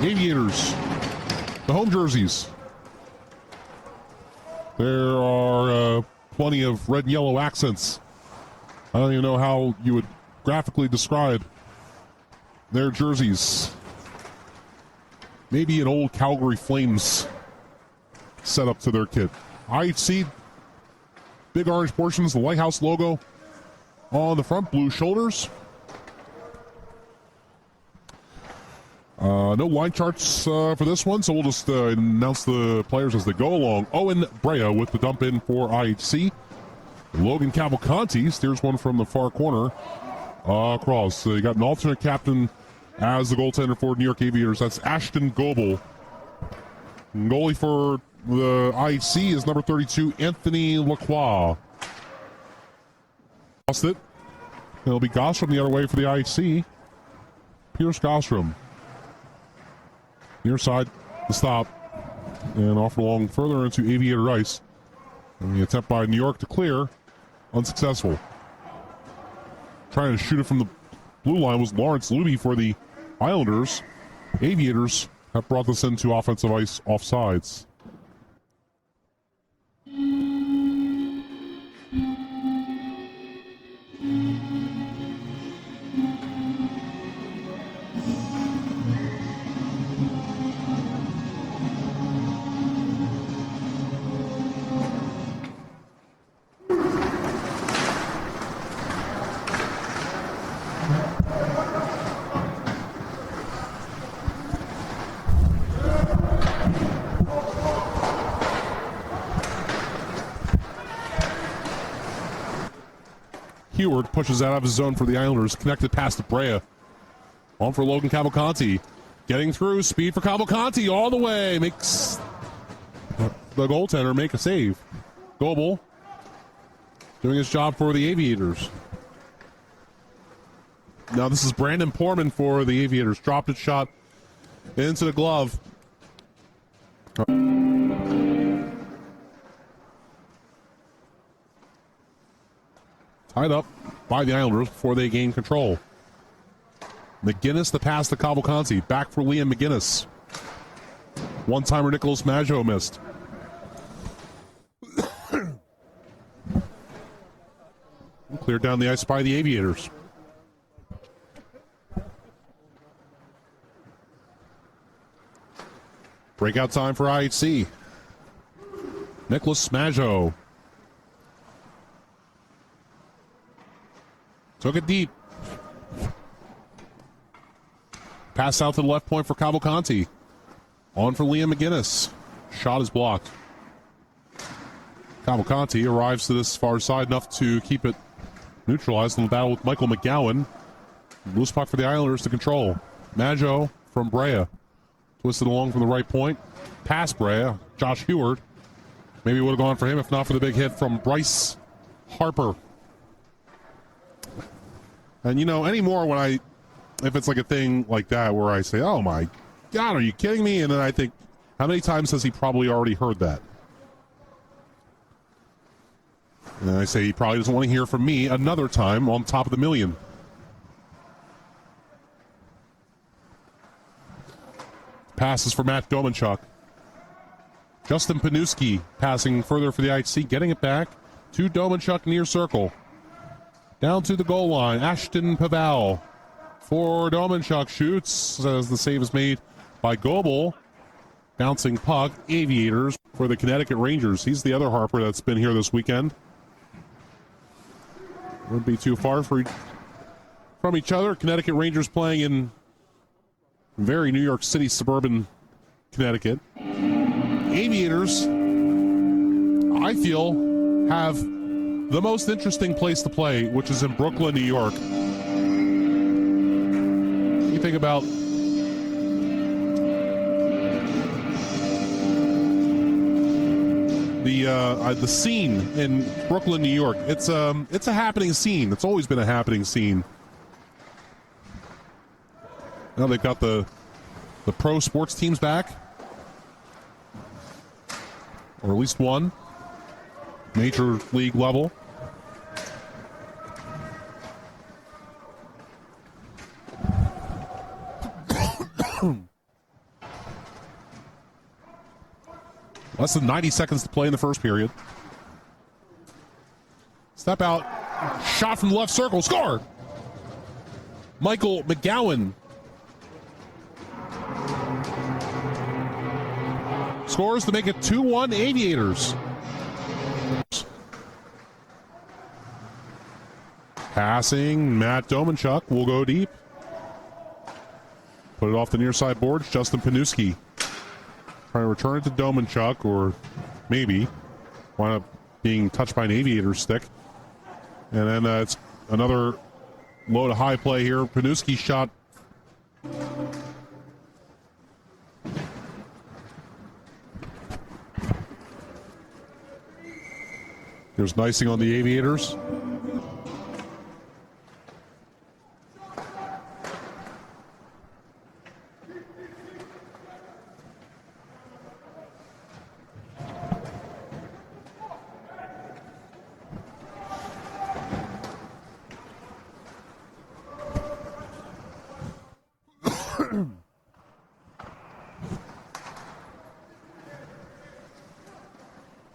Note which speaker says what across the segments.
Speaker 1: Aviators, the home jerseys. There are plenty of red and yellow accents. I don't even know how you would graphically describe their jerseys. Maybe an old Calgary Flames setup to their kit. IHC, big orange portions, the Lighthouse logo on the front, blue shoulders. No line charts for this one, so we'll just announce the players as they go along. Owen Brea with the dump in for IHC. Logan Cavalcanti steers one from the far corner across. So you got an alternate captain as the goaltender for New York Aviators. That's Ashton Goebel. Goalie for the IHC is number 32, Anthony Lacroix. Lost it. It'll be Gostrom the other way for the IHC. Pierce Gostrom. Near side, the stop, and off along further into Aviator ice. And the attempt by New York to clear, unsuccessful. Trying to shoot it from the blue line was Lawrence Luby for the Islanders. Aviators have brought this into offensive ice offsides. Heward pushes out of his zone for the Islanders. Connected pass to Brea. On for Logan Cavalcanti. Getting through. Speed for Cavalcanti all the way. Makes the goaltender make a save. Goebel doing his job for the Aviators. Now this is Brandon Porman for the Aviators. Dropped his shot into the glove. Tied up by the Islanders before they gain control. McGinnis the pass to Cavalcanti. Back for Liam McGinnis. One-timer Nicholas Maggio missed. Cleared down the ice by the Aviators. Breakout time for IHC. Nicholas Maggio. Took it deep. Pass out to the left point for Cavalcanti. On for Liam McGinnis. Shot is blocked. Cavalcanti arrives to this far side enough to keep it neutralized in the battle with Michael McGowan. Loose puck for the Islanders to control. Maggio from Brea. Twisted along from the right point. Past Brea. Josh Heward. Maybe would have gone for him if not for the big hit from Bryce Harper. And you know, anymore when if it's like a thing like that where I say, oh my God, are you kidding me? And then I think, how many times has he probably already heard that? And then I say he probably doesn't want to hear from me another time on top of the million. Passes for Matt Domanchuk. Justin Panuski passing further for the IHC, getting it back to Domanchuk near circle. Down to the goal line, Ashton Paval for Domanchuk shoots as the save is made by Goebel. Bouncing puck, Aviators for the Connecticut Rangers. He's the other Harper that's been here this weekend. Wouldn't be too far from each other. Connecticut Rangers playing in very New York City suburban Connecticut. Aviators, I feel, have the most interesting place to play, which is in Brooklyn, New York. You think about the scene in Brooklyn, New York. It's a happening scene. It's always been a happening scene. Now they've got the pro sports teams back, or at least one major league level. Less than 90 seconds to play in the first period. Step out. Shot from the left circle. Score! Michael McGowan scores to make it 2-1 Aviators. Passing, Matt Domanchuk will go deep. Put it off the near side boards. Justin Panuski trying to return it to Domanchuk, or maybe wind up being touched by an Aviator stick. And then it's another low to high play here. Panuski shot. There's icing on the Aviators.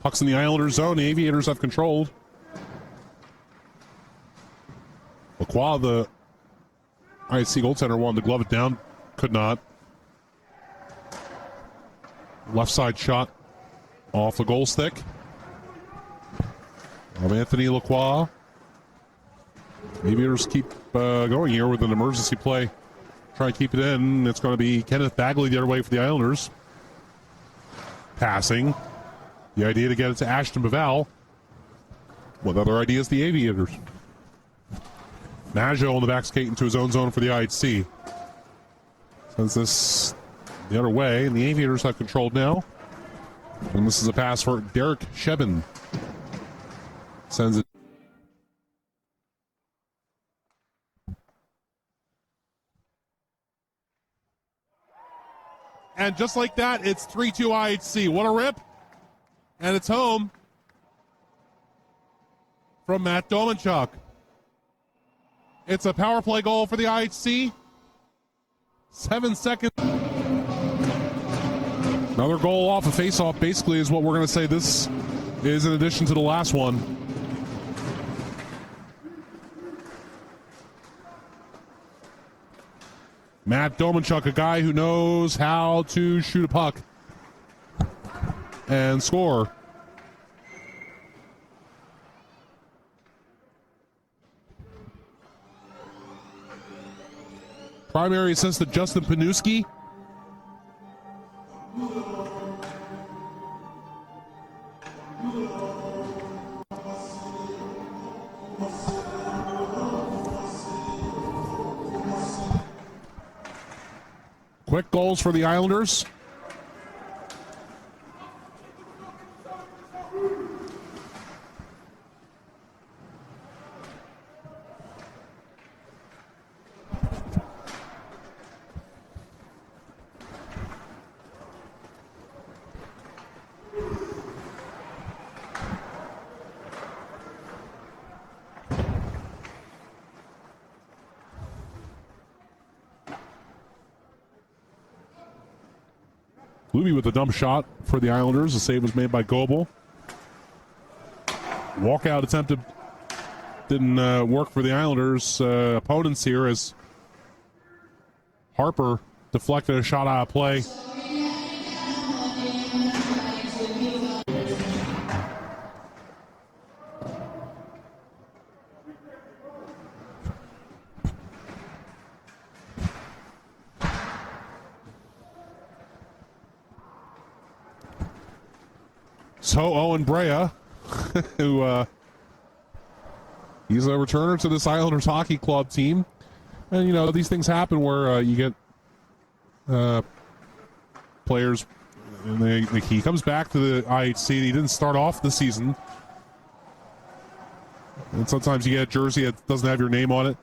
Speaker 1: Puck's in the Islanders zone. The Aviators have controlled. Lacroix, the IC goaltender, wanted to glove it down. Could not. Left side shot off the goal stick of Anthony Lacroix. Aviators keep going here with an emergency play. Try and keep it in. It's going to be Kenneth Bagley the other way for the Islanders. Passing. The idea to get it to Ashton Baval. What other ideas the Aviators? Maggio on the back skate into his own zone for the IHC. Sends this the other way, and the Aviators have controlled now. And this is a pass for Derek Shebin. Sends it. And just like that, it's 3-2 IHC. What a rip. And it's home from Matt Domanchuk. It's a power play goal for the IHC. 7 seconds. Another goal off a faceoff basically is what we're going to say this is in addition to the last one. Matt Domanchuk, a guy who knows how to shoot a puck and score. Primary assist to Justin Panuski. Quick goals for the Islanders. Luby with a dump shot for the Islanders. The save was made by Goebel. Walkout attempted. Didn't work for the Islanders. Opponents here as Harper deflected a shot out of play. So Owen Brea, who he's a returner to this Islanders hockey club team. And, you know, these things happen where you get players, and he comes back to the IHC. He didn't start off the season. And sometimes you get a jersey that doesn't have your name on it.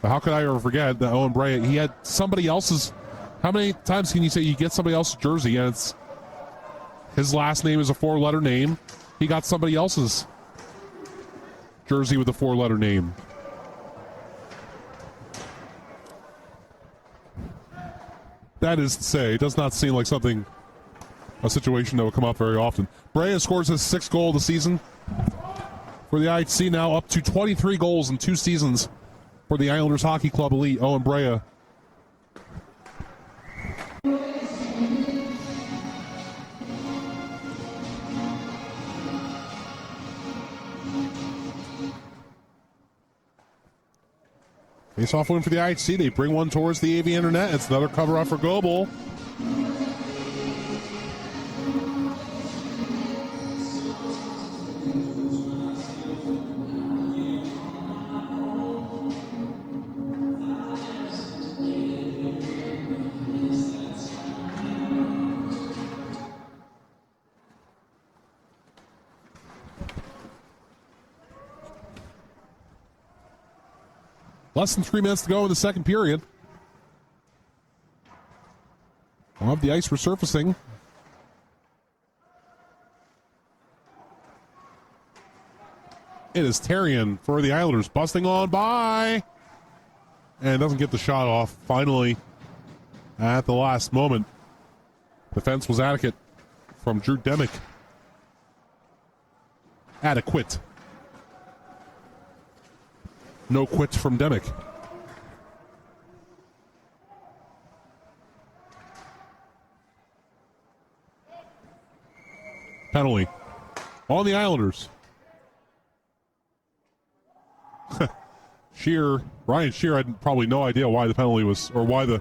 Speaker 1: But how could I ever forget that Owen Brea, he had somebody else's. How many times can you say you get somebody else's jersey and it's his last name is a 4-letter name? He got somebody else's jersey with a 4-letter name. That is to say, it does not seem like something a situation that would come up very often. Brea scores his 6th goal of the season for the IHC, now up to 23 goals in 2 seasons for the Islanders Hockey Club Elite. Owen Brea. Face-off win for the IHC. They bring one towards the Aviator net. It's another cover-up for Goebel. Less than 3 minutes to go in the second period. We'll have the ice resurfacing. It is Terrian for the Islanders, busting on by. And doesn't get the shot off. Finally, at the last moment, defense was adequate from Drew Demick. Adequate. No quit from Demick. Penalty on the Islanders. Ryan Shear had probably no idea why the penalty was, or why the